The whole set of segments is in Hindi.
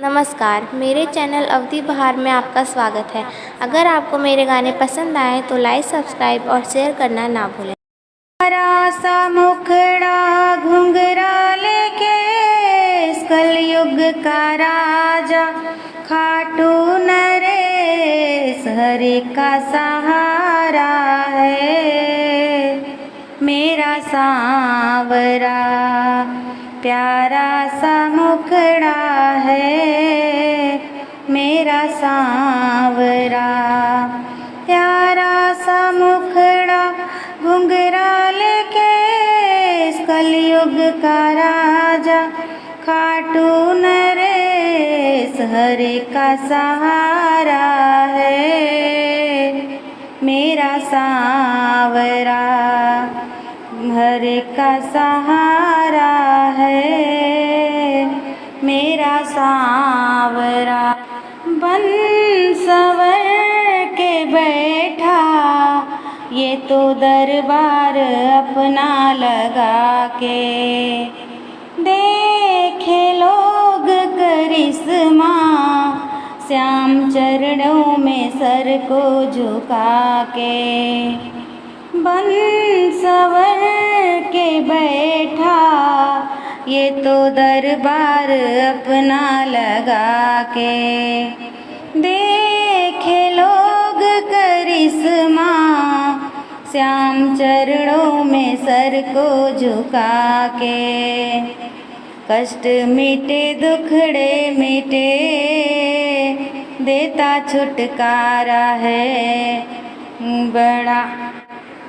नमस्कार, मेरे चैनल अवधि बहार में आपका स्वागत है। अगर आपको मेरे गाने पसंद आए तो लाइक, सब्सक्राइब और शेयर करना ना भूलें। हरा सा मुखड़ा घुंघरा लेके कलयुग का राजा खाटू नरेश हरि का सहारा है। मेरा सांवरा प्यारा सा मुखड़ा है, मेरा सांवरा प्यारा सा मुखड़ा घुंघरा लेके कलयुग का राजा खाटू नरेश हरि का सहारा है। मेरा सांवरा हरि का सहारा है, मेरा सांवरा बन सवर के बैठा ये तो दरबार अपना लगा के। देखे लोग करिश्मा श्याम चरणों में सर को झुका के। बन सवर के बैठा ये तो दरबार अपना लगा के। देखे लोग करिश्मा श्याम चरणों में सर को झुका के। कष्ट मिटे दुखड़े मिटे देता छुटकारा है, बड़ा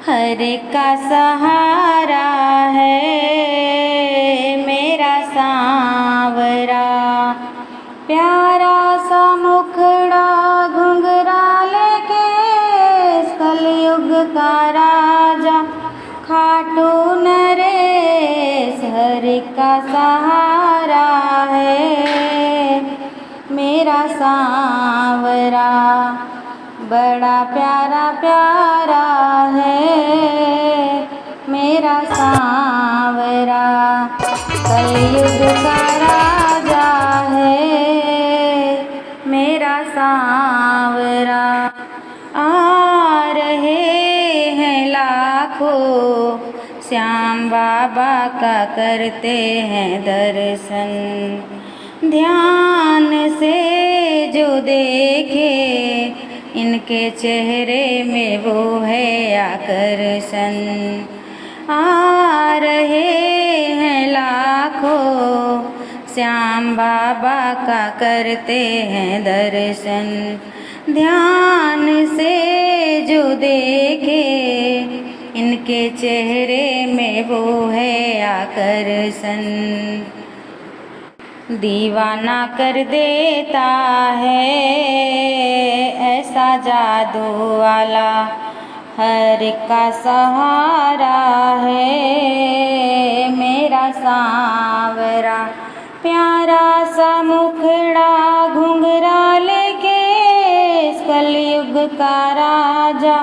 हरि का सहारा है। मेरा सांवरा प्यारा सा मुखड़ा घुंघरा लेके कलयुग का राजा खाटू नरेश हरि का सहारा है। मेरा सांवरा बड़ा प्यारा प्यारा है। मेरा सांवरा कलयुग का राजा है। मेरा सांवरा आ रहे हैं लाखों श्याम बाबा का करते हैं दर्शन। ध्यान से जो देखे इनके चेहरे में वो है आकर्षण। आ रहे हैं लाखों श्याम बाबा का करते हैं दर्शन। ध्यान से जो देखे इनके चेहरे में वो है आकर्षण। दीवाना कर देता है ऐसा जादू वाला हरि का सहारा है। मेरा सांवरा प्यारा सा मुखड़ा घुंघरा लेके कलयुग का राजा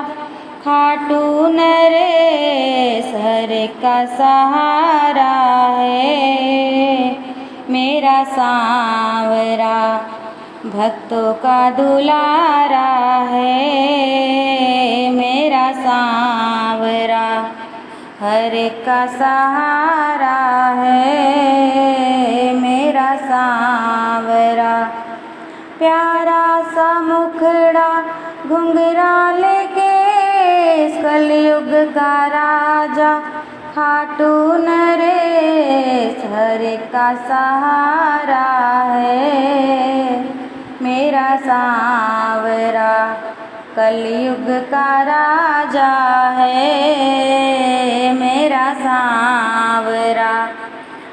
खाटू नरेश हरि का सहारा है। मेरा सांवरा भक्तों का दुलारा है। मेरा सांवरा हरि का सहारा है। मेरा सांवरा प्यारा सा मुखड़ा घुंघरा लेके कलयुग का राजा खाटू नरेश हरि का सहारा है। मेरा सांवरा कलयुग का राजा है। मेरा सांवरा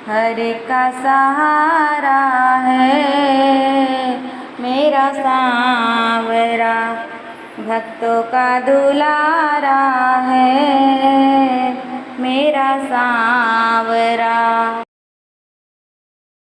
हरि का सहारा है। मेरा सांवरा भक्तों का दुलारा है। मेरा सांवरा